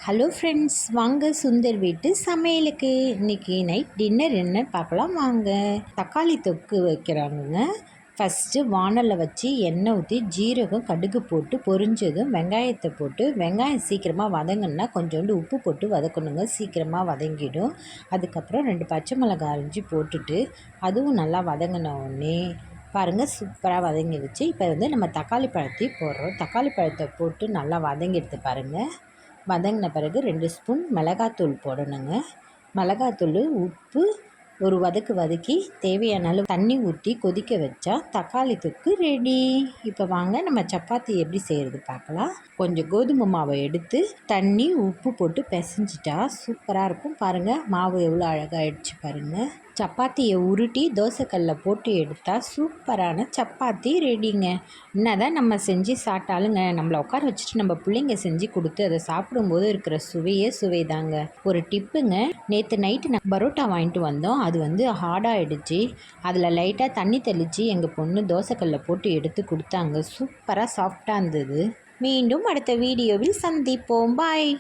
Hello friends, வாங்க சுந்தர் வீட்டு சமையலுக்கு. இன்றைக்கி நைட் டின்னர் என்ன பார்க்கலாம் வாங்க. தக்காளி தொக்கு வைக்கிறாங்க. ஃபஸ்ட்டு வானலில் வச்சு எண்ணெய் ஊற்றி ஜீரகம் கடுகு போட்டு பொரிஞ்சதும் வெங்காயத்தை போட்டு, வெங்காயம் சீக்கிரமாக வதங்கன்னா கொஞ்சோண்டு உப்பு போட்டு வதக்கணுங்க. சீக்கிரமாக வதங்கிடும். அதுக்கப்புறம் 2 பச்சை மிளகாய் அரிஞ்சு போட்டுட்டு அதுவும் நல்லா வதங்கின உடனே பாருங்கள் சூப்பராக வதங்கிடுச்சு. இப்போ நம்ம தக்காளி பழத்தையும் போடுறோம். தக்காளி பழத்தை போட்டு நல்லா வதங்கிடுது பாருங்கள். வதங்கின பிறகு 2 ஸ்பூன் மிளகாத்தூள் போடணுங்க. மிளகாத்தூள், உப்பு ஒரு வதக்கி தேவையான அளவு தண்ணி ஊற்றி கொதிக்க வச்சா தக்காளி தொக்கு ரெடி. இப்போ வாங்க நம்ம சப்பாத்தி எப்படி செய்கிறது பார்க்கலாம். கொஞ்சம் கோதுமை மாவை எடுத்து தண்ணி உப்பு போட்டு பிசைஞ்சிட்டா சூப்பராக இருக்கும். பாருங்கள் மாவு எவ்வளோ அழகாகிடுச்சு பாருங்கள். சப்பாத்தியை உருட்டி தோசைக்கல்லில் போட்டு எடுத்தால் சூப்பரான சப்பாத்தி ரெடிங்க. என்ன தான் நம்ம செஞ்சு சாப்பிட்டாலுங்க, நம்மளை உட்கார வச்சுட்டு நம்ம பிள்ளைங்க செஞ்சு கொடுத்து அதை சாப்பிடும்போது இருக்கிற சுவை தாங்க. ஒரு டிப்புங்க, நேற்று நைட்டு நான் பரோட்டா வாங்கிட்டு வந்தோம். அது ஹார்டாகிடுச்சு. அதில் லைட்டாக தண்ணி தெளித்து எங்கள் பொண்ணு தோசைக்கல்லில் போட்டு எடுத்து கொடுத்தாங்க. சூப்பராக சாஃப்டாக இருந்தது. மீண்டும் அடுத்த வீடியோவில் சந்திப்போம். பாய்.